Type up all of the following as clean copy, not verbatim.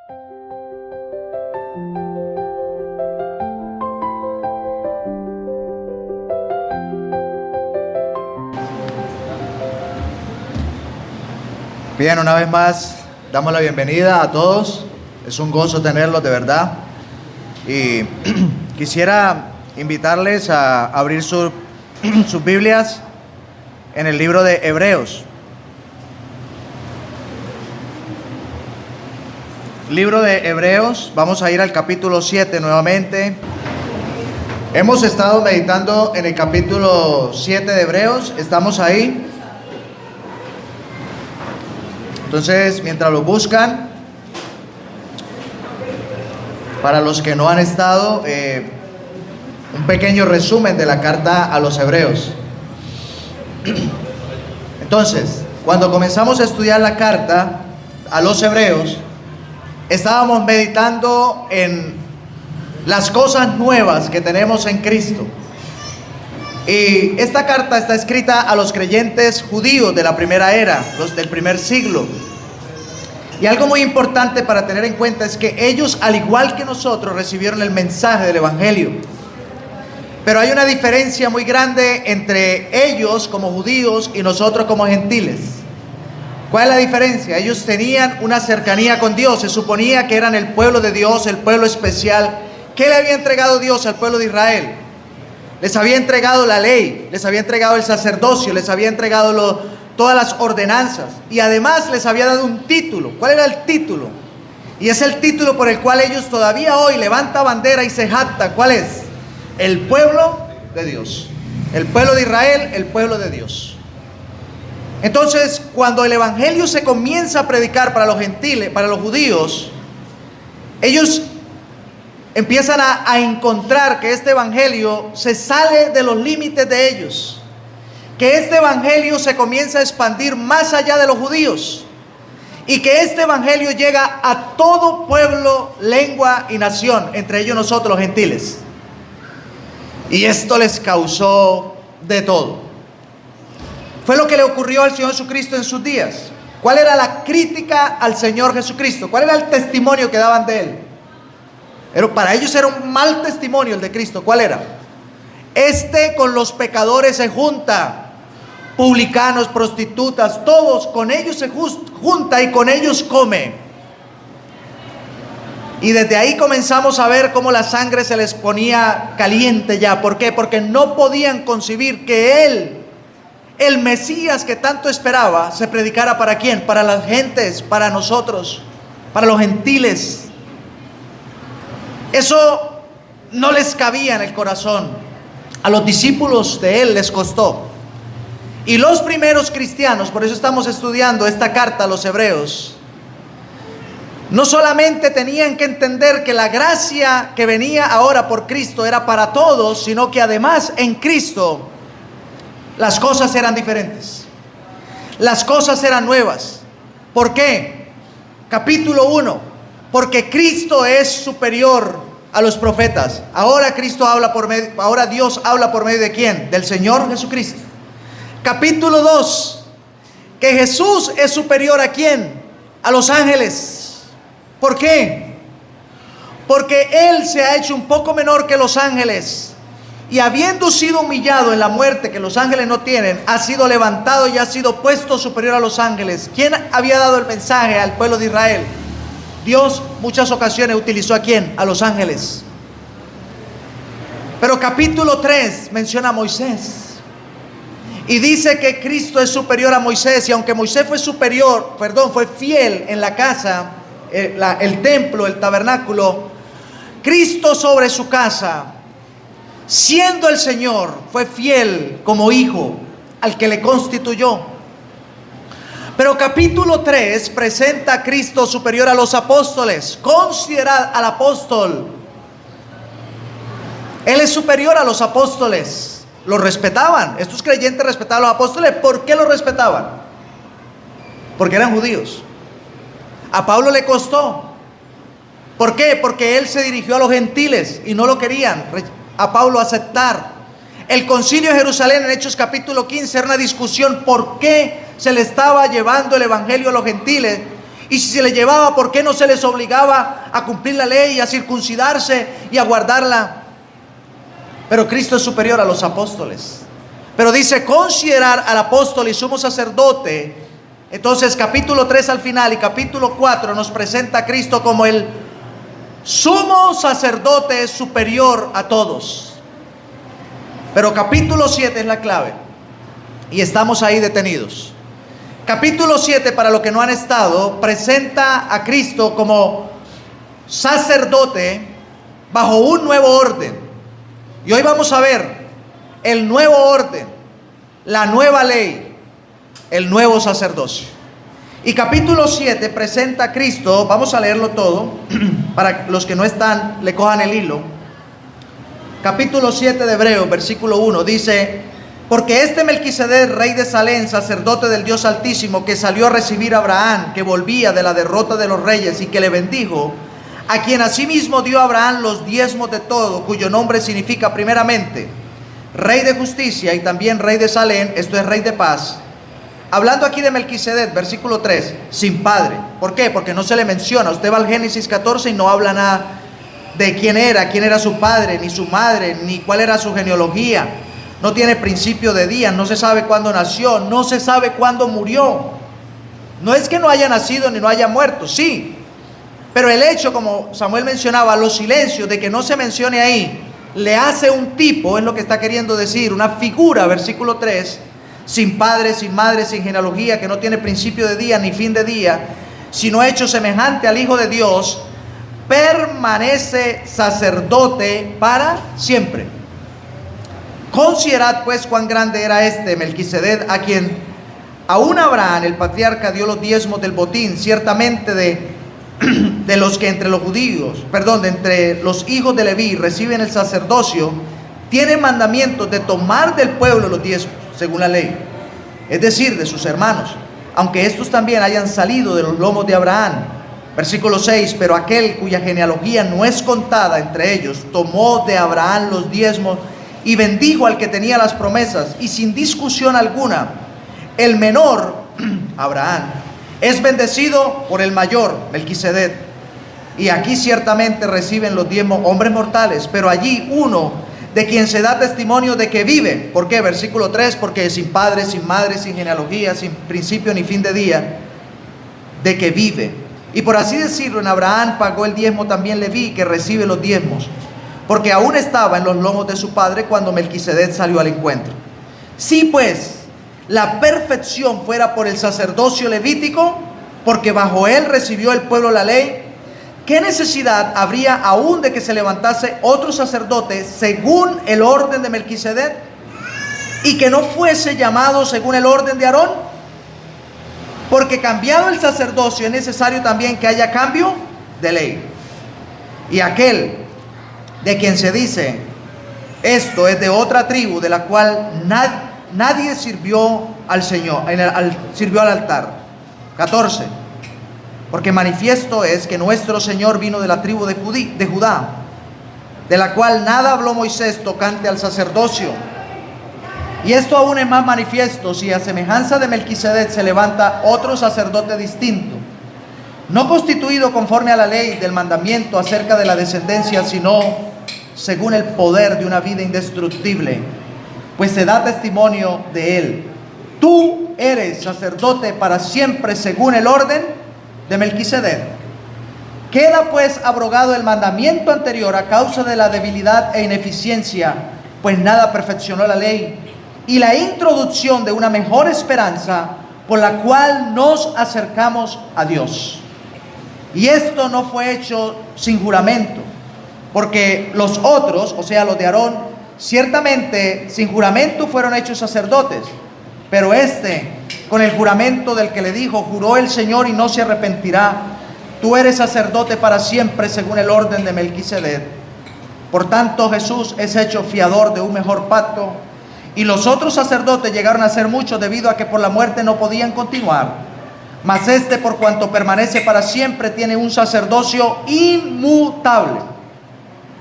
Bien, una vez más damos la bienvenida a todos. Es un gozo tenerlos, de verdad. Y quisiera invitarles a abrir sus Biblias en el libro de Hebreos. Libro de Hebreos, vamos a ir al capítulo 7 nuevamente. Hemos estado meditando en el capítulo 7 de Hebreos, estamos ahí. Entonces, mientras lo buscan, para los que no han estado, un pequeño resumen de la carta a los Hebreos. Entonces, cuando comenzamos a estudiar la carta a los Hebreos, estábamos meditando en las cosas nuevas que tenemos en Cristo. Y esta carta está escrita a los creyentes judíos de la primera era, los del primer siglo. Y algo muy importante para tener en cuenta es que ellos, al igual que nosotros, recibieron el mensaje del Evangelio. Pero hay una diferencia muy grande entre ellos como judíos y nosotros como gentiles. ¿Cuál es la diferencia? Ellos tenían una cercanía con Dios, se suponía que eran el pueblo de Dios, el pueblo especial. ¿Qué le había entregado Dios al pueblo de Israel? Les había entregado la ley, les había entregado el sacerdocio, les había entregado todas las ordenanzas y además les había dado un título. ¿Cuál era el título? Y es el título por el cual ellos todavía hoy levantan bandera y se jactan. ¿Cuál es? El pueblo de Dios. El pueblo de Israel, el pueblo de Dios. Entonces, cuando el evangelio se comienza a predicar para los gentiles, para los judíos, ellos empiezan a encontrar que este evangelio se sale de los límites de ellos, que este evangelio se comienza a expandir más allá de los judíos y que este evangelio llega a todo pueblo, lengua y nación, entre ellos nosotros los gentiles. Y esto les causó de todo. Fue lo que le ocurrió al Señor Jesucristo en sus días. ¿Cuál era la crítica al Señor Jesucristo? ¿Cuál era el testimonio que daban de Él? Para ellos era un mal testimonio el de Cristo. ¿Cuál era? Este con los pecadores se junta, publicanos, prostitutas, todos con ellos se junta y con ellos come. Y desde ahí comenzamos a ver cómo la sangre se les ponía caliente ya. ¿Por qué? Porque no podían concebir que Él, el Mesías que tanto esperaba, se predicara ¿para quién? Para las gentes, para nosotros, para los gentiles. Eso no les cabía en el corazón. A los discípulos de Él les costó. Y los primeros cristianos, por eso estamos estudiando esta carta a los Hebreos, no solamente tenían que entender que la gracia que venía ahora por Cristo era para todos, sino que además en Cristo las cosas eran diferentes. Las cosas eran nuevas. ¿Por qué? Capítulo 1. Porque Cristo es superior a los profetas. Ahora Dios habla por medio de ¿quién? Del Señor Jesucristo. Capítulo 2. Que Jesús es superior ¿a quién? A los ángeles. ¿Por qué? Porque Él se ha hecho un poco menor que los ángeles. Y habiendo sido humillado en la muerte que los ángeles no tienen, ha sido levantado y ha sido puesto superior a los ángeles. ¿Quién había dado el mensaje al pueblo de Israel? Dios muchas ocasiones utilizó ¿a quién? A los ángeles. Pero capítulo 3 menciona a Moisés. Y dice que Cristo es superior a Moisés. Y aunque Moisés fue fiel en la casa, el templo, el tabernáculo, Cristo sobre su casa, siendo el Señor, fue fiel como hijo al que le constituyó. Pero capítulo 3 presenta a Cristo superior a los apóstoles. Considerad al apóstol. Él es superior a los apóstoles. Los respetaban. Estos creyentes respetaban a los apóstoles. ¿Por qué los respetaban? Porque eran judíos. A Pablo le costó. ¿Por qué? Porque él se dirigió a los gentiles y no lo querían a Pablo aceptar. El concilio de Jerusalén en Hechos capítulo 15 era una discusión por qué se le estaba llevando el evangelio a los gentiles Y si se les llevaba, ¿por qué no se les obligaba a cumplir la ley, a circuncidarse y a guardarla? Pero Cristo es superior a los apóstoles. Pero dice considerar al apóstol y sumo sacerdote. Entonces capítulo 3 al final y capítulo 4 nos presenta a Cristo como el sumo sacerdote superior a todos. Pero capítulo 7 es la clave. Y estamos ahí detenidos. Capítulo 7, para los que no han estado, presenta a Cristo como sacerdote bajo un nuevo orden. Y hoy vamos a ver el nuevo orden, la nueva ley, el nuevo sacerdocio. Y capítulo 7 presenta a Cristo, vamos a leerlo todo, para los que no están, le cojan el hilo. Capítulo 7 de Hebreos, versículo 1, dice: porque este Melquisedec, rey de Salem, sacerdote del Dios Altísimo, que salió a recibir a Abraham, que volvía de la derrota de los reyes y que le bendijo, a quien asimismo dio a Abraham los diezmos de todo, cuyo nombre significa primeramente rey de justicia y también rey de Salem, esto es rey de paz. Hablando aquí de Melquisedec, versículo 3, sin padre. ¿Por qué? Porque no se le menciona. Usted va al Génesis 14 y no habla nada de quién era su padre, ni su madre, ni cuál era su genealogía. No tiene principio de días, no se sabe cuándo nació, no se sabe cuándo murió. No es que no haya nacido ni no haya muerto, sí. Pero el hecho, como Samuel mencionaba, los silencios de que no se mencione ahí, le hace un tipo, es lo que está queriendo decir, una figura, versículo 3, sin padre, sin madre, sin genealogía, que no tiene principio de día ni fin de día, sino hecho semejante al Hijo de Dios, permanece sacerdote para siempre. Considerad pues cuán grande era este Melquisedec, a quien aún Abraham, el patriarca, dio los diezmos del botín, ciertamente de los que entre los judíos, de entre los hijos de Leví reciben el sacerdocio, tiene mandamientos de tomar del pueblo los diezmos, según la ley, es decir, de sus hermanos, aunque estos también hayan salido de los lomos de Abraham. Versículo 6, pero aquel cuya genealogía no es contada entre ellos, tomó de Abraham los diezmos y bendijo al que tenía las promesas, y sin discusión alguna, el menor, Abraham, es bendecido por el mayor, Melquisedec. Y aquí ciertamente reciben los diezmos hombres mortales, pero allí uno de quien se da testimonio de que vive. ¿Por qué? Versículo 3, porque sin padre, sin madre, sin genealogía, sin principio ni fin de día, de que vive. Y por así decirlo, en Abraham pagó el diezmo también Leví, que recibe los diezmos, porque aún estaba en los lomos de su padre cuando Melquisedec salió al encuentro. Si pues la perfección fuera por el sacerdocio levítico, porque bajo él recibió el pueblo la ley, ¿qué necesidad habría aún de que se levantase otro sacerdote según el orden de Melquisedec, y que no fuese llamado según el orden de Aarón? Porque cambiado el sacerdocio es necesario también que haya cambio de ley. Y aquel de quien se dice esto es de otra tribu, de la cual nadie sirvió al Señor, sirvió al altar. 14. Porque manifiesto es que nuestro Señor vino de la tribu de Judá, de la cual nada habló Moisés tocante al sacerdocio. Y esto aún es más manifiesto si a semejanza de Melquisedec se levanta otro sacerdote distinto, no constituido conforme a la ley del mandamiento acerca de la descendencia, sino según el poder de una vida indestructible, pues se da testimonio de él: tú eres sacerdote para siempre según el orden de Melquisedec. Queda pues abrogado el mandamiento anterior a causa de la debilidad e ineficiencia, pues nada perfeccionó la ley, y la introducción de una mejor esperanza por la cual nos acercamos a Dios. Y esto no fue hecho sin juramento, porque los otros, o sea los de Aarón, ciertamente sin juramento fueron hechos sacerdotes, pero este, con el juramento del que le dijo: juró el Señor y no se arrepentirá, tú eres sacerdote para siempre según el orden de Melquisedec. Por tanto, Jesús es hecho fiador de un mejor pacto, y los otros sacerdotes llegaron a ser muchos debido a que por la muerte no podían continuar. Mas este, por cuanto permanece para siempre, tiene un sacerdocio inmutable,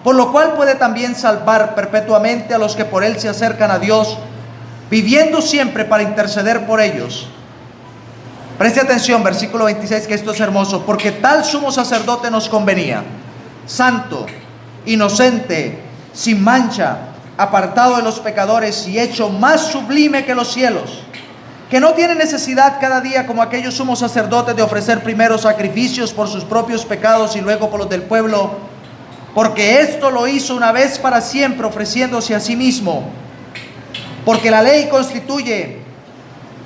por lo cual puede también salvar perpetuamente a los que por él se acercan a Dios, viviendo siempre para interceder por ellos. Preste atención, versículo 26, que esto es hermoso. Porque tal sumo sacerdote nos convenía, santo, inocente, sin mancha, apartado de los pecadores y hecho más sublime que los cielos, que no tiene necesidad cada día, como aquellos sumos sacerdotes, de ofrecer primero sacrificios por sus propios pecados y luego por los del pueblo, porque esto lo hizo una vez para siempre, ofreciéndose a sí mismo. Porque la ley constituye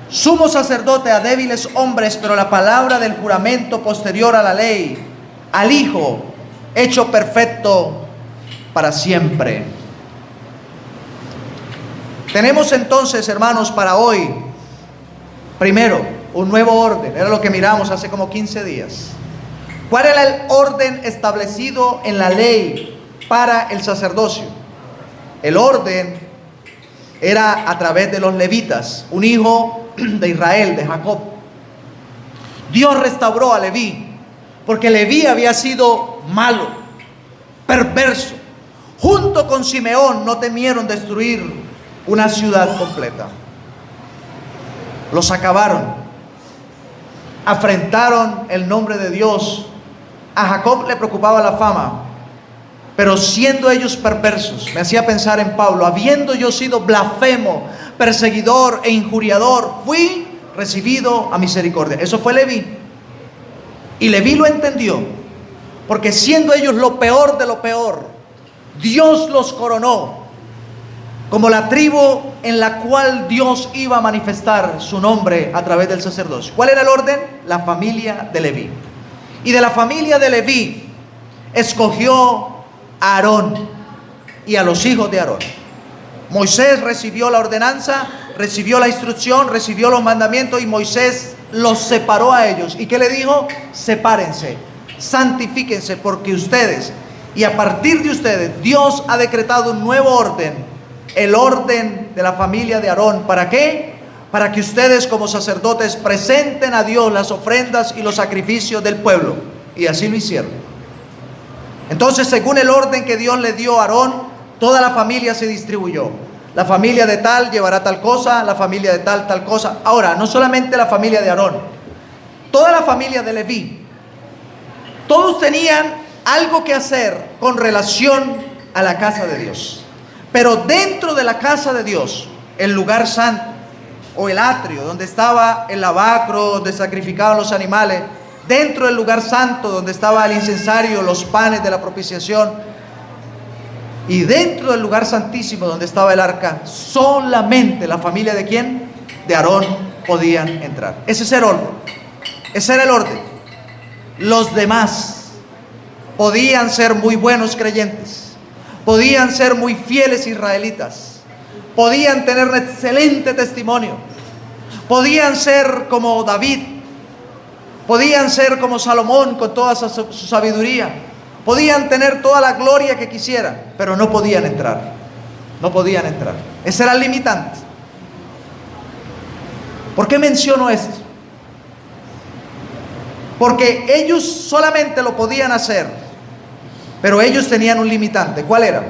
sumo sacerdote a débiles hombres, pero la palabra del juramento posterior a la ley, al Hijo, hecho perfecto para siempre. Tenemos entonces, hermanos, para hoy, primero, un nuevo orden. Era lo que miramos hace como 15 días. ¿Cuál era el orden establecido en la ley para el sacerdocio? El orden era a través de los levitas, un hijo de Israel, de Jacob. Dios restauró a Leví, porque Leví había sido malo, perverso. Junto con Simeón no temieron destruir una ciudad completa. Los acabaron, afrentaron el nombre de Dios. A Jacob le preocupaba la fama, pero siendo ellos perversos, me hacía pensar en Pablo, habiendo yo sido blasfemo, perseguidor e injuriador, fui recibido a misericordia. Eso fue Leví. Y Leví lo entendió, porque siendo ellos lo peor de lo peor, Dios los coronó como la tribu en la cual Dios iba a manifestar su nombre a través del sacerdocio. ¿Cuál era el orden? La familia de Leví. Y de la familia de Leví escogió a Aarón y a los hijos de Aarón. Moisés recibió la ordenanza, recibió la instrucción, recibió los mandamientos, y Moisés los separó a ellos. ¿Y qué le dijo? Sepárense, santifíquense, porque ustedes, y a partir de ustedes, Dios ha decretado un nuevo orden, el orden de la familia de Aarón. ¿Para qué? Para que ustedes como sacerdotes presenten a Dios las ofrendas y los sacrificios del pueblo. Y así lo hicieron. Entonces, según el orden que Dios le dio a Aarón, toda la familia se distribuyó. La familia de tal llevará tal cosa, la familia de tal, tal cosa. Ahora, no solamente la familia de Aarón, toda la familia de Leví, todos tenían algo que hacer con relación a la casa de Dios. Pero dentro de la casa de Dios, el lugar santo, o el atrio, donde estaba el lavacro, donde sacrificaban los animales, dentro del lugar santo, donde estaba el incensario, los panes de la propiciación, y dentro del lugar santísimo, donde estaba el arca, solamente la familia de ¿quién? De Aarón podían entrar. Ese es el orden. Ese era el orden. Los demás podían ser muy buenos creyentes, podían ser muy fieles israelitas, podían tener un excelente testimonio, podían ser como David, podían ser como Salomón con toda su sabiduría, podían tener toda la gloria que quisieran, pero no podían entrar. No podían entrar. Ese era el limitante. ¿Por qué menciono esto? Porque ellos solamente lo podían hacer, pero ellos tenían un limitante. ¿Cuál era?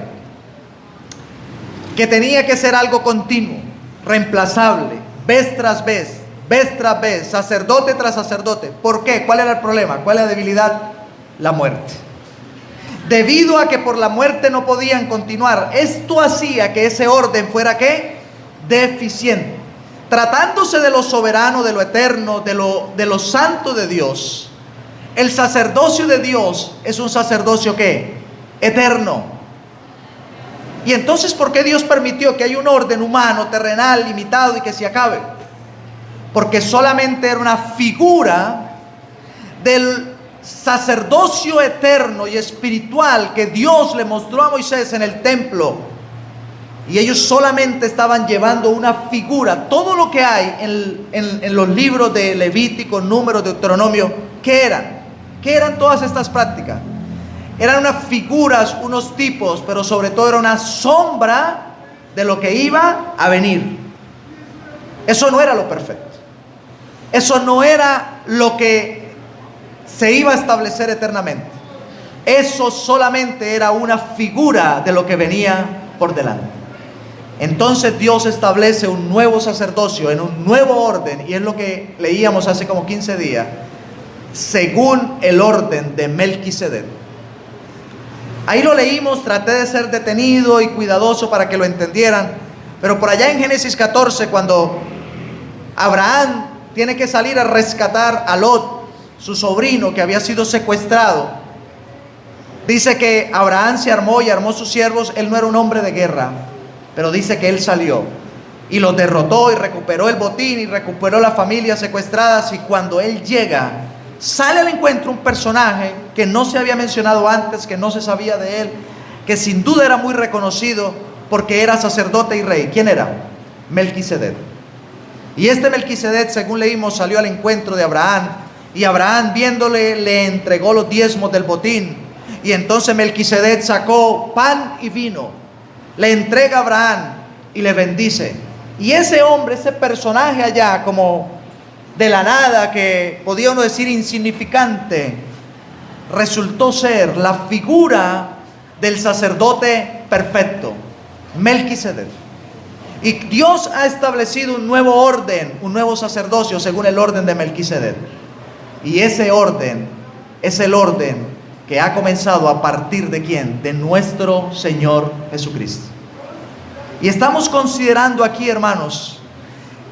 Que tenía que ser algo continuo, reemplazable, vez tras vez, sacerdote tras sacerdote. ¿Por qué? ¿Cuál era el problema? ¿Cuál era la debilidad? La muerte. Debido a que por la muerte no podían continuar, esto hacía que ese orden fuera ¿qué? Deficiente. Tratándose de lo soberano, de lo eterno, de lo santo de Dios, el sacerdocio de Dios es un sacerdocio ¿qué? Eterno. Y entonces, ¿por qué Dios permitió que haya un orden humano, terrenal, limitado y que se acabe? Porque solamente era una figura del sacerdocio eterno y espiritual que Dios le mostró a Moisés en el templo. Y ellos solamente estaban llevando una figura. Todo lo que hay en los libros de Levítico, Números, Deuteronomio, ¿qué eran? ¿Qué eran todas estas prácticas? Eran unas figuras, unos tipos, pero sobre todo era una sombra de lo que iba a venir. Eso no era lo perfecto. Eso no era lo que se iba a establecer eternamente. Eso solamente era una figura de lo que venía por delante. Entonces Dios establece un nuevo sacerdocio en un nuevo orden, y es lo que leíamos hace como 15 días, según el orden de Melquisedec. Ahí lo leímos, traté de ser detenido y cuidadoso para que lo entendieran, pero por allá en Génesis 14, cuando Abraham tiene que salir a rescatar a Lot, su sobrino que había sido secuestrado, dice que Abraham se armó y armó sus siervos. Él no era un hombre de guerra, pero dice que él salió y los derrotó y recuperó el botín y recuperó las familias secuestradas. Y cuando él llega, sale al encuentro un personaje que no se había mencionado antes, que no se sabía de él, que sin duda era muy reconocido porque era sacerdote y rey. ¿Quién era? Melquisedec. Y este Melquisedec, según leímos, salió al encuentro de Abraham, y Abraham, viéndole, le entregó los diezmos del botín. Y entonces Melquisedec sacó pan y vino, le entrega a Abraham y le bendice. Y ese hombre, ese personaje allá, como de la nada, que podía uno decir insignificante, resultó ser la figura del sacerdote perfecto, Melquisedec. Y Dios ha establecido un nuevo orden, un nuevo sacerdocio según el orden de Melquisedec. Y ese orden es el orden que ha comenzado a partir de ¿quién? De nuestro Señor Jesucristo. Y estamos considerando aquí, hermanos,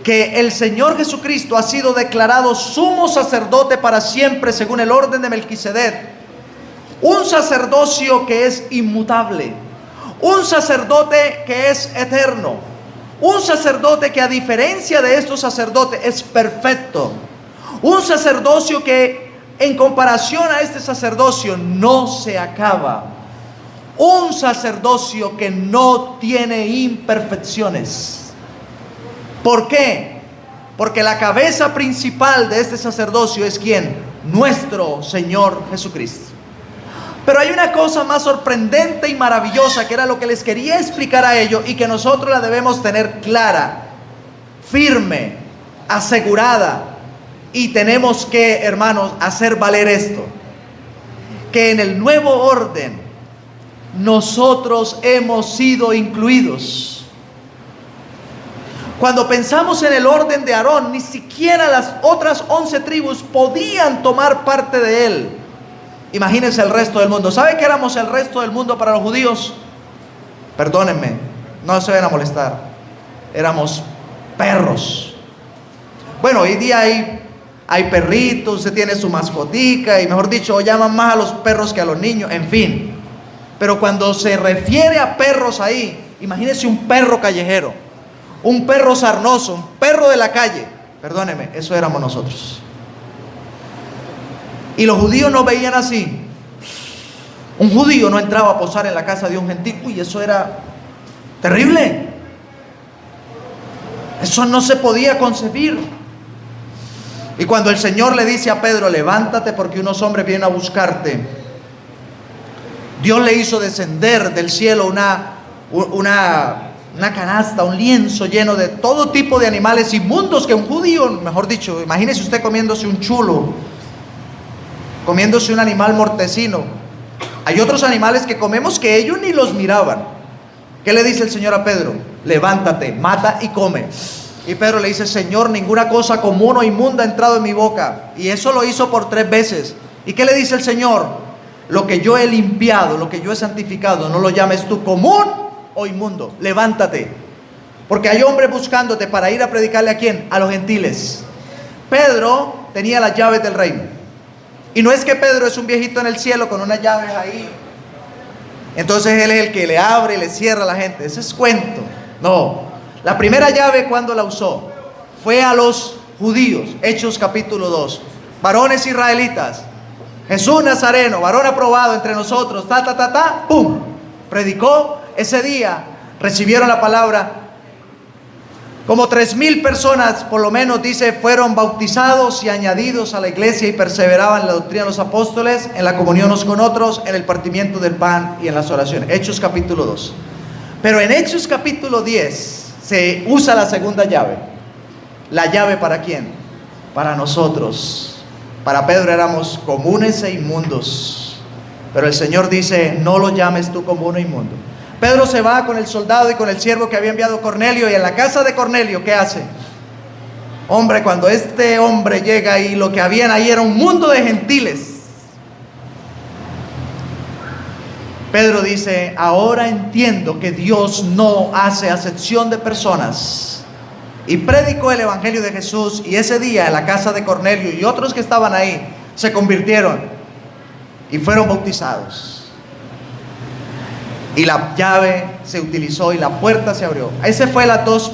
que el Señor Jesucristo ha sido declarado sumo sacerdote para siempre según el orden de Melquisedec. Un sacerdocio que es inmutable, un sacerdote que es eterno, un sacerdote que, a diferencia de estos sacerdotes, es perfecto, un sacerdocio que en comparación a este sacerdocio no se acaba, un sacerdocio que no tiene imperfecciones. ¿Por qué? Porque la cabeza principal de este sacerdocio es ¿quién? Nuestro Señor Jesucristo. Pero hay una cosa más sorprendente y maravillosa, que era lo que les quería explicar a ellos, y que nosotros la debemos tener clara, firme, asegurada. Y tenemos que, hermanos, hacer valer esto: que en el nuevo orden nosotros hemos sido incluidos. Cuando pensamos en el orden de Aarón, ni siquiera las otras 11 tribus podían tomar parte de él. Imagínense el resto del mundo. ¿Sabe qué éramos el resto del mundo para los judíos? Perdónenme, no se vayan a molestar. Éramos perros. Bueno, hoy día hay perritos, usted tiene su mascotica, y mejor dicho, llaman más a los perros que a los niños, en fin. Pero cuando se refiere a perros ahí, imagínese un perro callejero, un perro sarnoso, un perro de la calle. Perdóneme, eso éramos nosotros. Y los judíos nos veían así. Un judío no entraba a posar en la casa de un gentil. Uy, eso era terrible. Eso no se podía concebir. Y cuando el Señor le dice a Pedro: levántate porque unos hombres vienen a buscarte, Dios le hizo descender del cielo una canasta, un lienzo lleno de todo tipo de animales inmundos que un judío, mejor dicho, imagínese usted comiéndose un chulo, comiéndose un animal mortecino. Hay otros animales que comemos que ellos ni los miraban. ¿Qué le dice el Señor a Pedro? Levántate, mata y come. Y Pedro le dice: Señor, ninguna cosa común o inmunda ha entrado en mi boca. Y eso lo hizo por 3 veces. ¿Y qué le dice el Señor? Lo que yo he limpiado, lo que yo he santificado, no lo llames tú común o inmundo. Levántate, porque hay hombres buscándote para ir a predicarle ¿a quién? A los gentiles. Pedro tenía las llaves del reino. Y no es que Pedro es un viejito en el cielo con unas llaves ahí, entonces él es el que le abre y le cierra a la gente. Ese es cuento. No, la primera llave, ¿cuándo la usó? Fue a los judíos. Hechos capítulo 2. Varones israelitas, Jesús Nazareno, varón aprobado entre nosotros, ¡pum! Predicó ese día, recibieron la palabra. Como 3,000 personas, por lo menos, dice, fueron bautizados y añadidos a la iglesia, y perseveraban en la doctrina de los apóstoles, en la comunión unos con otros, en el partimiento del pan y en las oraciones. Hechos capítulo 2. Pero en Hechos capítulo 10 se usa la segunda llave. ¿La llave para quién? Para nosotros. Para Pedro éramos comunes e inmundos, pero el Señor dice: no lo llames tú común o inmundo. Pedro se va con el soldado y con el siervo que había enviado Cornelio, y en la casa de Cornelio, ¿qué hace? Hombre, cuando este hombre llega ahí, lo que habían ahí era un mundo de gentiles. Pedro dice: ahora entiendo que Dios no hace acepción de personas. Y predicó el evangelio de Jesús, y ese día en la casa de Cornelio y otros que estaban ahí se convirtieron y fueron bautizados. Y la llave se utilizó y la puerta se abrió. Ese fue las dos,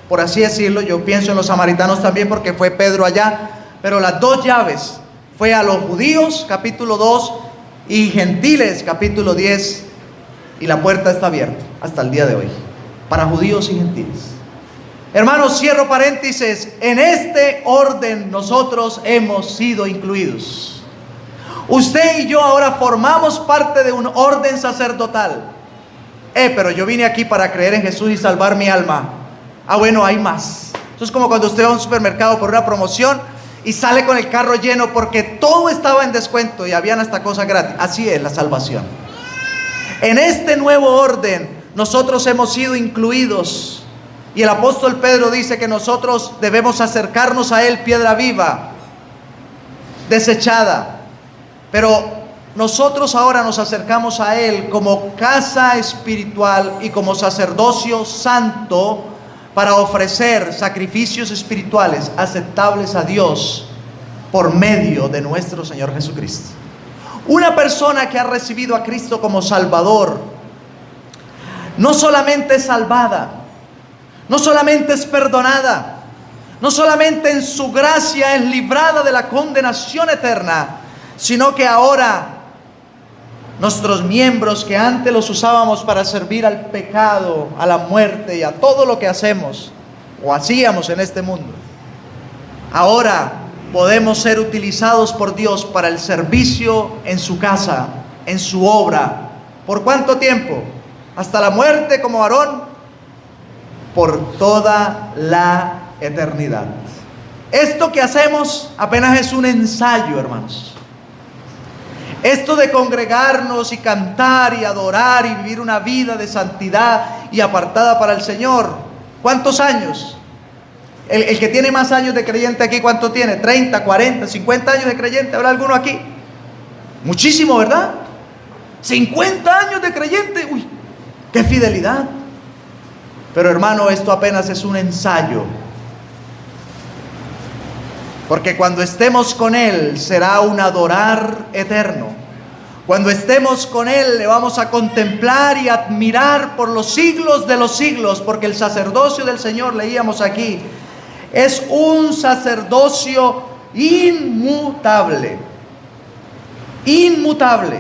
por así decirlo. Yo pienso en los samaritanos también porque fue Pedro allá. Pero las dos llaves fue a los judíos, capítulo 2, y gentiles, capítulo 10. Y la puerta está abierta hasta el día de hoy, para judíos y gentiles. Hermanos, cierro paréntesis. En este orden nosotros hemos sido incluidos. Usted y yo ahora formamos parte de un orden sacerdotal. Pero yo vine aquí para creer en Jesús y salvar mi alma. Bueno, hay más. Eso es como cuando usted va a un supermercado por una promoción y sale con el carro lleno porque todo estaba en descuento y habían hasta cosas gratis. Así es la salvación. En este nuevo orden nosotros hemos sido incluidos. Y el apóstol Pedro dice que nosotros debemos acercarnos a Él, piedra viva, desechada. Pero nosotros ahora nos acercamos a Él como casa espiritual y como sacerdocio santo para ofrecer sacrificios espirituales aceptables a Dios por medio de nuestro Señor Jesucristo. Una persona que ha recibido a Cristo como Salvador no solamente es salvada, no solamente es perdonada, no solamente en su gracia es librada de la condenación eterna, sino que ahora nuestros miembros que antes los usábamos para servir al pecado, a la muerte y a todo lo que hacemos o hacíamos en este mundo, ahora podemos ser utilizados por Dios para el servicio en su casa, en su obra. ¿Por cuánto tiempo? Hasta la muerte como varón, por toda la eternidad. Esto que hacemos apenas es un ensayo, hermanos. Esto de congregarnos y cantar y adorar y vivir una vida de santidad y apartada para el Señor. ¿Cuántos años? El que tiene más años de creyente aquí, ¿cuánto tiene? 30, 40, 50 años de creyente. ¿Habrá alguno aquí? Muchísimo, ¿verdad? 50 años de creyente. Uy, qué fidelidad. Pero hermano, esto apenas es un ensayo. Porque cuando estemos con Él será un adorar eterno. Cuando estemos con Él le vamos a contemplar y admirar por los siglos de los siglos. Porque el sacerdocio del Señor, leíamos aquí, es un sacerdocio inmutable. Inmutable.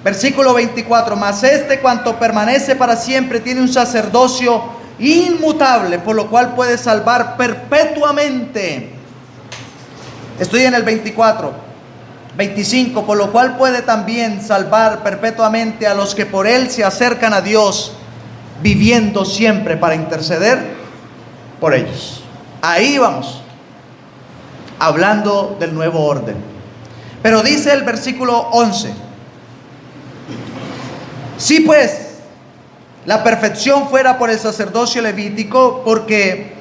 Versículo 24. Mas este, cuanto permanece para siempre, tiene un sacerdocio inmutable, por lo cual puede salvar perpetuamente. Estoy en el 24, 25, por lo cual puede también salvar perpetuamente a los que por Él se acercan a Dios, viviendo siempre para interceder por ellos. Ahí vamos, hablando del nuevo orden. Pero dice el versículo 11: si pues la perfección fuera por el sacerdocio levítico, porque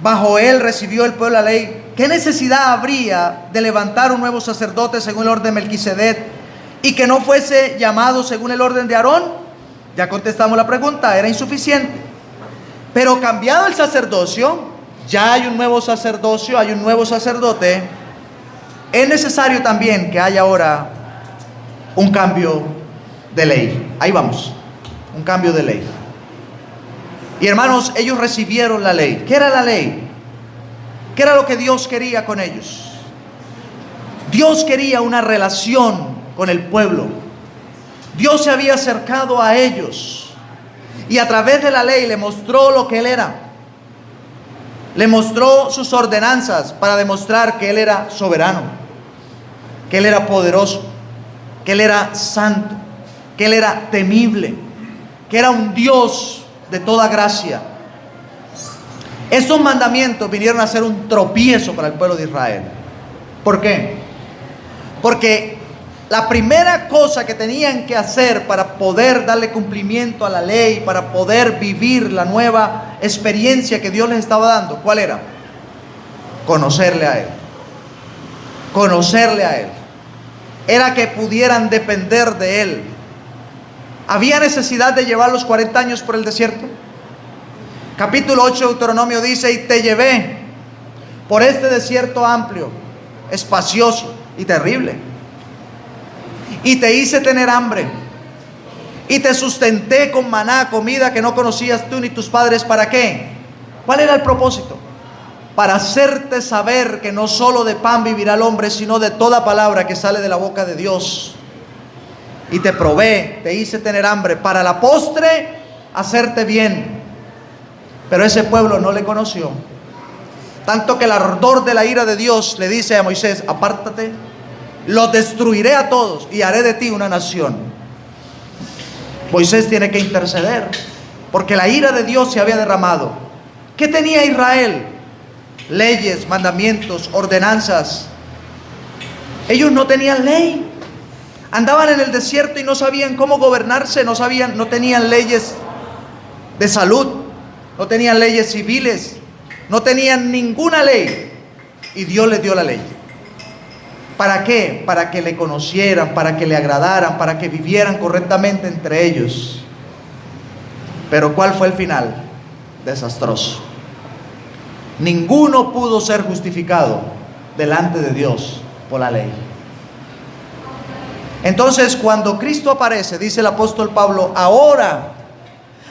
bajo él recibió el pueblo la ley, ¿qué necesidad habría de levantar un nuevo sacerdote según el orden de Melquisedec y que no fuese llamado según el orden de Aarón? Ya contestamos la pregunta, era insuficiente. Pero cambiado el sacerdocio, ya hay un nuevo sacerdocio, hay un nuevo sacerdote. Es necesario también que haya ahora un cambio de ley. Ahí vamos, un cambio de ley. Y hermanos, ellos recibieron la ley. ¿Qué era la ley? ¿Qué era lo que Dios quería con ellos? Dios quería una relación con el pueblo. Dios se había acercado a ellos y a través de la ley le mostró lo que Él era. Le mostró sus ordenanzas para demostrar que Él era soberano, que Él era poderoso, que Él era santo, que Él era temible, que era un Dios de toda gracia. Estos mandamientos vinieron a ser un tropiezo para el pueblo de Israel. ¿Por qué? Porque La primera cosa que tenían que hacer para poder darle cumplimiento a la ley, para poder vivir la nueva experiencia que Dios les estaba dando, ¿cuál era? Conocerle a Él. Conocerle a Él. Era que pudieran depender de Él. ¿Había necesidad de llevar los 40 años por el desierto? Capítulo 8 de Deuteronomio dice: y te llevé por este desierto amplio, espacioso y terrible, y te hice tener hambre, y te sustenté con maná, comida que no conocías tú ni tus padres. ¿Para qué? ¿Cuál era el propósito? Para hacerte saber que no solo de pan vivirá el hombre, sino de toda palabra que sale de la boca de Dios. Y te probé, te hice tener hambre, para la postre hacerte bien. Pero ese pueblo no le conoció, tanto que el ardor de la ira de Dios le dice a Moisés: apártate, los destruiré a todos y haré de ti una nación. Moisés tiene que interceder, porque la ira de Dios se había derramado. ¿Qué tenía Israel? Leyes, mandamientos, ordenanzas. Ellos no tenían ley. Andaban en el desierto y no sabían cómo gobernarse, no tenían leyes de salud, no tenían leyes civiles, no tenían ninguna ley. Y Dios les dio la ley. ¿Para qué? Para que le conocieran, para que le agradaran, para que vivieran correctamente entre ellos. Pero ¿cuál fue el final? Desastroso. Ninguno pudo ser justificado delante de Dios por la ley. Entonces, cuando Cristo aparece, dice el apóstol Pablo: ahora,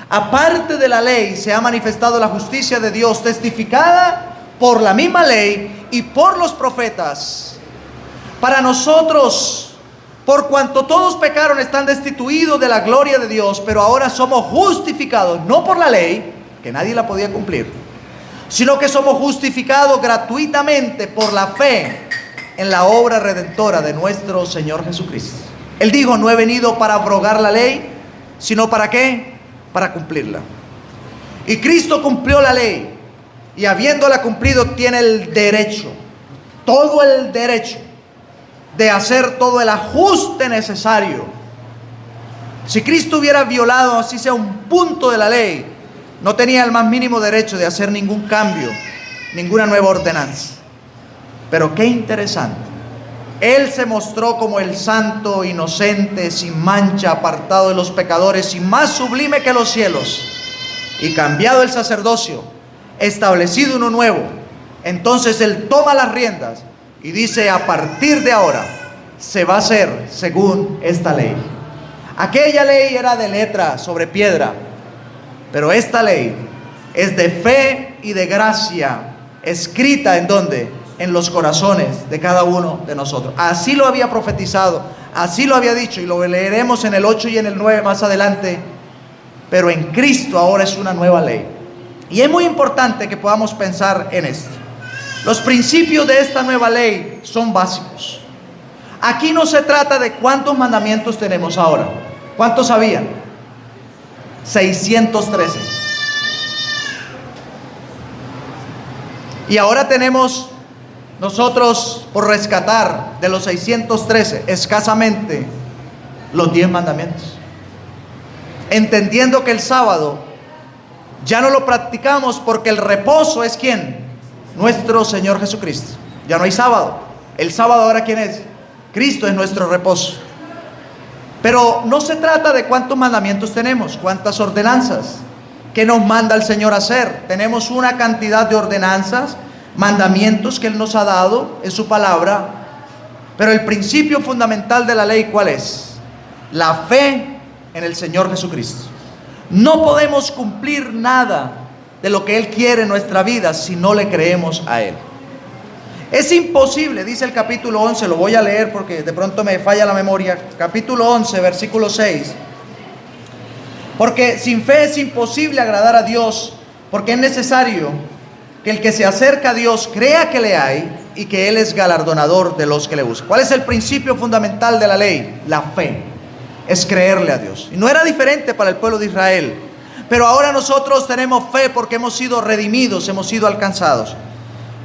aparte de la ley, se ha manifestado la justicia de Dios, testificada por la misma ley y por los profetas. Para nosotros, por cuanto todos pecaron, están destituidos de la gloria de Dios, pero ahora somos justificados, no por la ley, que nadie la podía cumplir, sino que somos justificados gratuitamente por la fe en la obra redentora de nuestro Señor Jesucristo. Él dijo: no he venido para abrogar la ley, sino ¿para qué? Para cumplirla. Y Cristo cumplió la ley, y habiéndola cumplido tiene el derecho, todo el derecho de hacer todo el ajuste necesario. Si Cristo hubiera violado así sea un punto de la ley, no tenía el más mínimo derecho de hacer ningún cambio, ninguna nueva ordenanza. Pero qué interesante, Él se mostró como el santo, inocente, sin mancha, apartado de los pecadores y más sublime que los cielos. Y cambiado el sacerdocio, establecido uno nuevo, entonces Él toma las riendas y dice: a partir de ahora se va a hacer según esta ley. Aquella ley era de letra sobre piedra, pero esta ley es de fe y de gracia, escrita ¿en dónde? En los corazones de cada uno de nosotros. Así lo había profetizado, así lo había dicho, y lo leeremos en el 8 y en el 9 más adelante. Pero en Cristo ahora es una nueva ley. Y es muy importante que podamos pensar en esto. Los principios de esta nueva ley son básicos. Aquí no se trata de cuántos mandamientos tenemos ahora. ¿Cuántos sabían? 613. Y ahora tenemos nosotros por rescatar de los 613 escasamente los 10 mandamientos. Entendiendo que el sábado ya no lo practicamos porque el reposo es ¿quién? Nuestro Señor Jesucristo. Ya no hay sábado. El sábado ahora ¿quién es? Cristo es nuestro reposo. Pero no se trata de cuántos mandamientos tenemos, cuántas ordenanzas que nos manda el Señor a hacer. Tenemos una cantidad de ordenanzas, mandamientos que Él nos ha dado en su palabra. Pero el principio fundamental de la ley, ¿cuál es? La fe en el Señor Jesucristo. No podemos cumplir nada de lo que Él quiere en nuestra vida si no le creemos a Él. Es imposible, dice el capítulo 11, lo voy a leer porque de pronto me falla la memoria. Capítulo 11, versículo 6. Porque sin fe es imposible agradar a Dios, porque es necesario que el que se acerca a Dios crea que le hay y que Él es galardonador de los que le buscan. ¿Cuál es el principio fundamental de la ley? La fe. Es creerle a Dios. Y no era diferente para el pueblo de Israel. Pero ahora nosotros tenemos fe porque hemos sido redimidos, hemos sido alcanzados.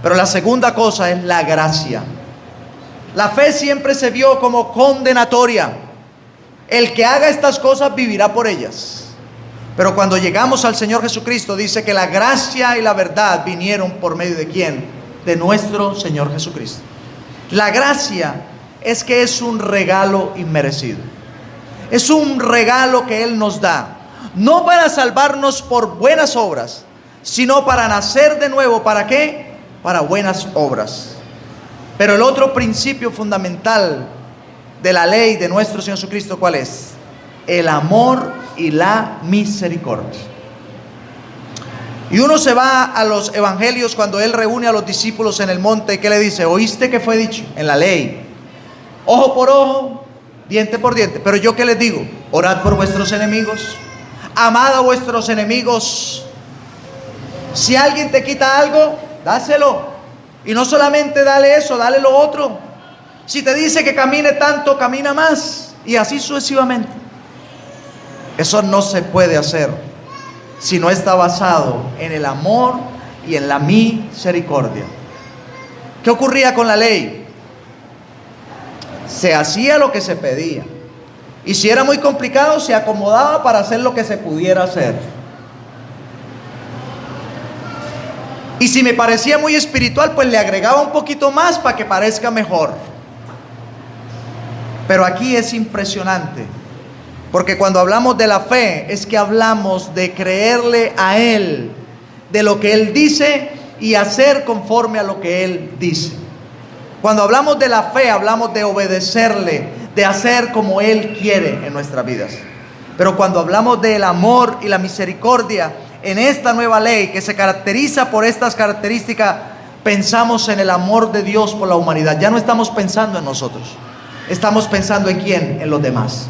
Pero la segunda cosa es la gracia. La fe siempre se vio como condenatoria. El que haga estas cosas vivirá por ellas. Pero cuando llegamos al Señor Jesucristo, dice que la gracia y la verdad vinieron por medio de ¿quién? De nuestro Señor Jesucristo. La gracia es que es un regalo inmerecido. Es un regalo que Él nos da. No para salvarnos por buenas obras, sino para nacer de nuevo. ¿Para qué? Para buenas obras. Pero el otro principio fundamental de la ley de nuestro Señor Jesucristo, ¿cuál es? El amor y la misericordia. Y uno se va a los evangelios cuando Él reúne a los discípulos en el monte. ¿Qué le dice? ¿Oíste que fue dicho en la ley? Ojo por ojo, diente por diente. Pero yo, ¿qué les digo? Orad por vuestros enemigos, amad a vuestros enemigos. Si alguien te quita algo, dáselo. Y no solamente dale eso, dale lo otro. Si te dice que camine tanto, camina más. Y así sucesivamente. Eso no se puede hacer si no está basado en el amor y en la misericordia. ¿Qué ocurría con la ley? Se hacía lo que se pedía. Y si era muy complicado, se acomodaba para hacer lo que se pudiera hacer. Y si me parecía muy espiritual, pues le agregaba un poquito más para que parezca mejor. Pero aquí es impresionante, porque cuando hablamos de la fe, es que hablamos de creerle a Él, de lo que Él dice y hacer conforme a lo que Él dice. Cuando hablamos de la fe, hablamos de obedecerle, de hacer como Él quiere en nuestras vidas. Pero cuando hablamos del amor y la misericordia en esta nueva ley, que se caracteriza por estas características, pensamos en el amor de Dios por la humanidad. Ya no estamos pensando en nosotros, estamos pensando en quién, en los demás.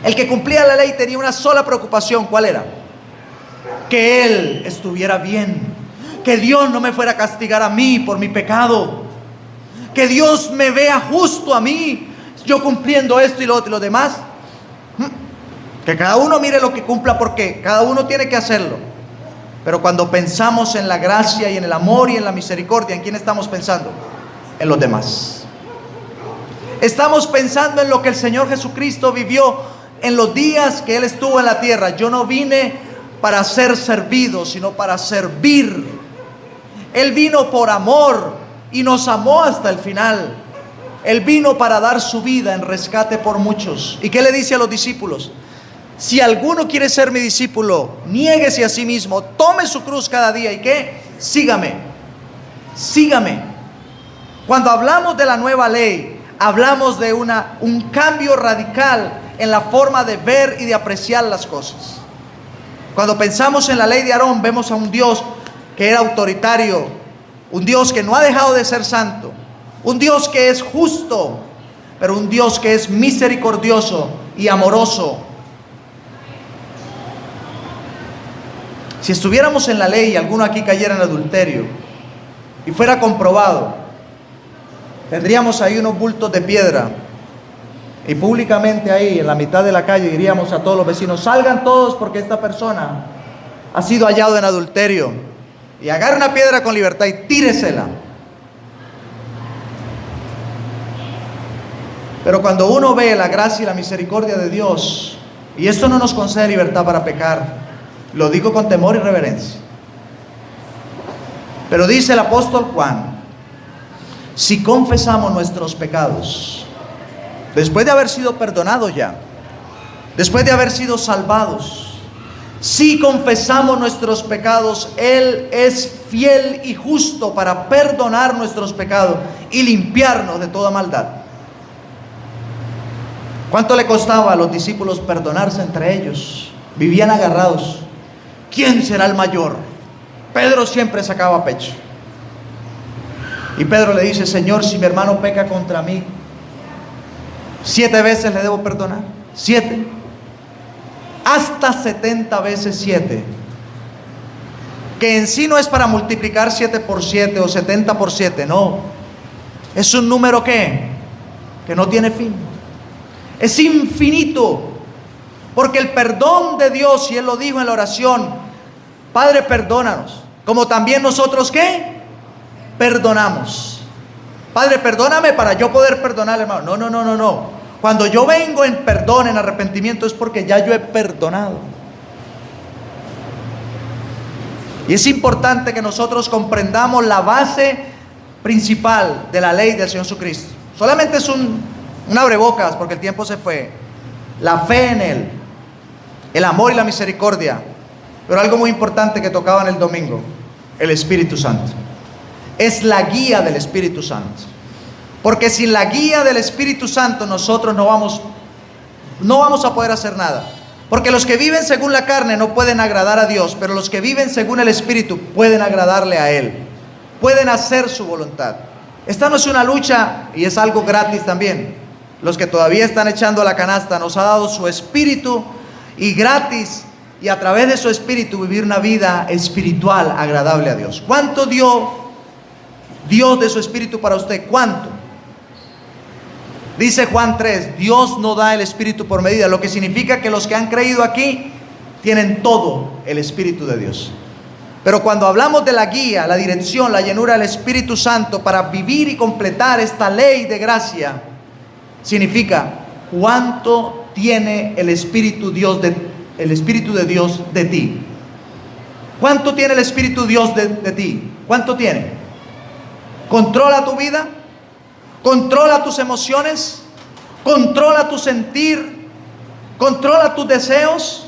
El que cumplía la ley tenía una sola preocupación. ¿Cuál era? Que él estuviera bien, que Dios no me fuera a castigar a mí por mi pecado, que Dios me vea justo a mí, yo cumpliendo esto y lo otro y lo demás. Que cada uno mire lo que cumpla, porque cada uno tiene que hacerlo. Pero cuando pensamos en la gracia y en el amor y en la misericordia, ¿en quién estamos pensando? En los demás. Estamos pensando en lo que el Señor Jesucristo vivió en los días que Él estuvo en la tierra. Yo no vine para ser servido, sino para servir. Él vino por amor y nos amó hasta el final. Él vino para dar su vida en rescate por muchos. ¿Y qué le dice a los discípulos? Si alguno quiere ser mi discípulo, niéguese a sí mismo, tome su cruz cada día. ¿Y qué? Sígame. Sígame. Cuando hablamos de la nueva ley, hablamos de un cambio radical en la forma de ver y de apreciar las cosas. Cuando pensamos en la ley de Aarón, vemos a un Dios que era autoritario, un Dios que no ha dejado de ser santo, un Dios que es justo, pero un Dios que es misericordioso y amoroso. Si estuviéramos en la ley y alguno aquí cayera en adulterio y fuera comprobado, tendríamos ahí unos bultos de piedra y públicamente ahí en la mitad de la calle diríamos a todos los vecinos: salgan todos porque esta persona ha sido hallado en adulterio, y agarre una piedra con libertad y tíresela. Pero cuando uno ve la gracia y la misericordia de Dios, y esto no nos concede libertad para pecar, lo digo con temor y reverencia, pero dice el apóstol Juan: si confesamos nuestros pecados, después de haber sido perdonados ya, después de haber sido salvados, si confesamos nuestros pecados, Él es fiel y justo para perdonar nuestros pecados y limpiarnos de toda maldad. ¿Cuánto le costaba a los discípulos perdonarse entre ellos? Vivían agarrados. ¿Quién será el mayor? Pedro siempre sacaba pecho. Y Pedro le dice: Señor, si mi hermano peca contra mí, 7 veces le debo perdonar. 7. Hasta 70 veces 7. Que en sí no es para multiplicar 7 por 7 o 70 por 7. No. Es un número que no tiene fin. Es infinito. Porque el perdón de Dios, y Él lo dijo en la oración: Padre, perdónanos, como también nosotros, ¿qué? Perdonamos. Padre, perdóname para yo poder perdonar, hermano. No. Cuando yo vengo en perdón, en arrepentimiento, es porque ya yo he perdonado. Y es importante que nosotros comprendamos la base principal de la ley del Señor Jesucristo. Solamente es un abrebocas, porque el tiempo se fue. La fe en Él, el amor y la misericordia. Pero algo muy importante que tocaban el domingo: el Espíritu Santo. Es la guía del Espíritu Santo. Porque sin la guía del Espíritu Santo nosotros no vamos a poder hacer nada. Porque los que viven según la carne no pueden agradar a Dios, pero los que viven según el Espíritu pueden agradarle a Él, pueden hacer su voluntad. Esta no es una lucha, y es algo gratis también. Los que todavía están echando a la canasta, nos ha dado su Espíritu, y gratis, y a través de su Espíritu vivir una vida espiritual agradable a Dios. ¿Cuánto dio Dios de su Espíritu para usted? ¿Cuánto? Dice Juan 3, Dios no da el Espíritu por medida, lo que significa que los que han creído aquí tienen todo el Espíritu de Dios. Pero cuando hablamos de la guía, la dirección, la llenura del Espíritu Santo para vivir y completar esta ley de gracia, significa cuánto tiene el Espíritu de Dios de ti. ¿Cuánto tiene el Espíritu de Dios de ti? ¿Cuánto tiene? ¿Controla tu vida? ¿Controla tus emociones? ¿Controla tu sentir? ¿Controla tus deseos?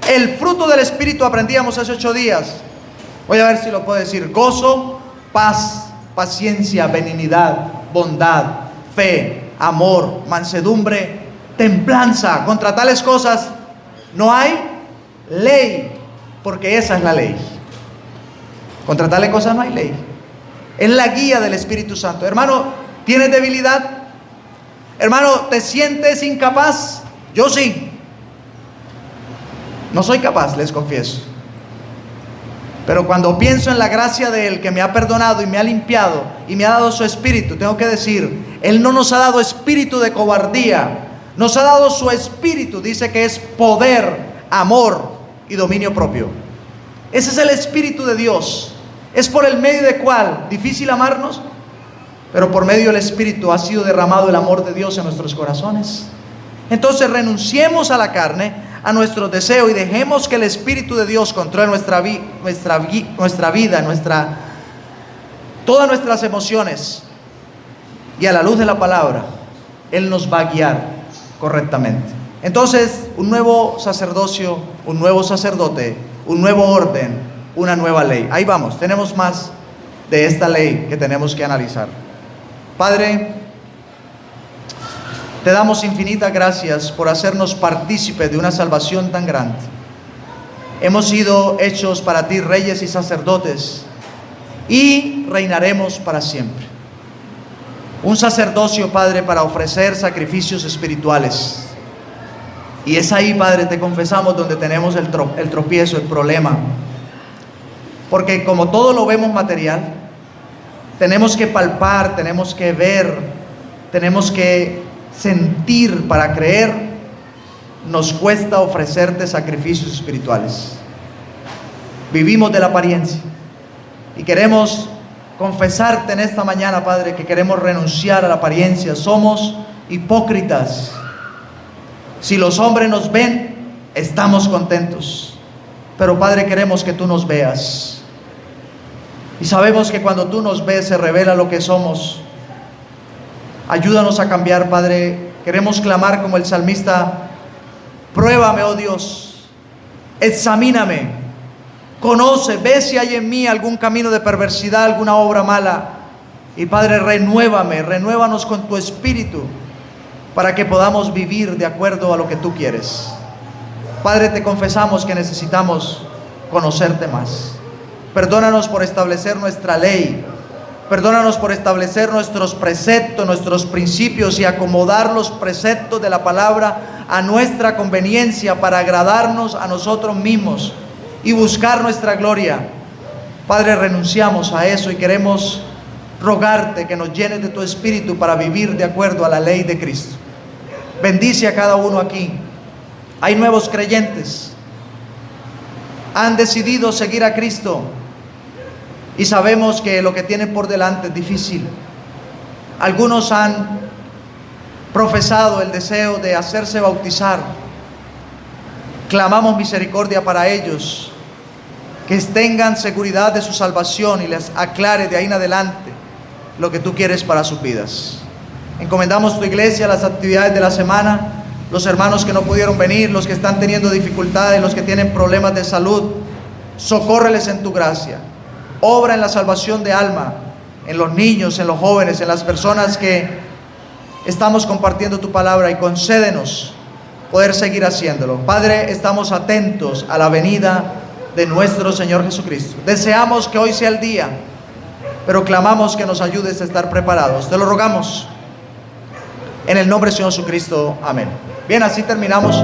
El fruto del Espíritu aprendíamos hace 8 días. Voy a ver si lo puedo decir: gozo, paz, paciencia, benignidad, bondad, fe, amor, mansedumbre, templanza. Contra tales cosas no hay ley, porque esa es la ley. Contra tales cosas no hay ley. Es la guía del Espíritu Santo. Hermano, ¿tienes debilidad? Hermano, ¿te sientes incapaz? Yo sí. No soy capaz, les confieso. Pero cuando pienso en la gracia de Él, que me ha perdonado y me ha limpiado y me ha dado su Espíritu, tengo que decir, Él no nos ha dado espíritu de cobardía, nos ha dado su Espíritu. Dice que es poder, amor y dominio propio. Ese es el Espíritu de Dios. Es por el medio del cual, difícil amarnos, pero por medio del Espíritu ha sido derramado el amor de Dios en nuestros corazones. Entonces renunciemos a la carne, a nuestros deseos, y dejemos que el Espíritu de Dios controle nuestra vida, todas nuestras emociones, y a la luz de la palabra Él nos va a guiar correctamente. Entonces, un nuevo sacerdocio, un nuevo sacerdote, un nuevo orden, una nueva ley. Ahí vamos, tenemos más de esta ley que tenemos que analizar. Padre, te damos infinitas gracias por hacernos partícipes de una salvación tan grande. Hemos sido hechos para ti reyes y sacerdotes, y reinaremos para siempre. Un sacerdocio, Padre, para ofrecer sacrificios espirituales. Y es ahí, Padre, te confesamos, donde tenemos el tropiezo, el problema. Porque como todo lo vemos material, tenemos que palpar, tenemos que ver, tenemos que sentir para creer. Nos cuesta ofrecerte sacrificios espirituales. Vivimos de la apariencia, y queremos confesarte en esta mañana, Padre, que queremos renunciar a la apariencia. Somos hipócritas. Si los hombres nos ven, estamos contentos, pero Padre, queremos que tú nos veas. Y sabemos que cuando tú nos ves se revela lo que somos. Ayúdanos a cambiar, Padre. Queremos clamar como el salmista: pruébame, oh Dios, examíname, conoce, ve si hay en mí algún camino de perversidad, alguna obra mala. Y Padre, renuévanos con tu Espíritu, para que podamos vivir de acuerdo a lo que tú quieres. Padre, te confesamos que necesitamos conocerte más. Perdónanos por establecer nuestra ley. Perdónanos por establecer nuestros preceptos, nuestros principios, y acomodar los preceptos de la palabra a nuestra conveniencia, para agradarnos a nosotros mismos y buscar nuestra gloria. Padre, renunciamos a eso y queremos rogarte que nos llenes de tu Espíritu para vivir de acuerdo a la ley de Cristo. Bendice a cada uno aquí. Hay nuevos creyentes, han decidido seguir a Cristo, y sabemos que lo que tienen por delante es difícil, Algunos han profesado el deseo de hacerse bautizar. Clamamos misericordia para ellos, que tengan seguridad de su salvación y les aclare de ahí en adelante lo que tú quieres para sus vidas. Encomendamos tu iglesia, las actividades de la semana, los hermanos que no pudieron venir, los que están teniendo dificultades, los que tienen problemas de salud. Socórreles en tu gracia. Obra en la salvación de alma, en los niños, en los jóvenes, en las personas que estamos compartiendo tu palabra, y concédenos poder seguir haciéndolo. Padre, estamos atentos a la venida de nuestro Señor Jesucristo. Deseamos que hoy sea el día, pero clamamos que nos ayudes a estar preparados. Te lo rogamos en el nombre del Señor Jesucristo. Amén. Bien, así terminamos.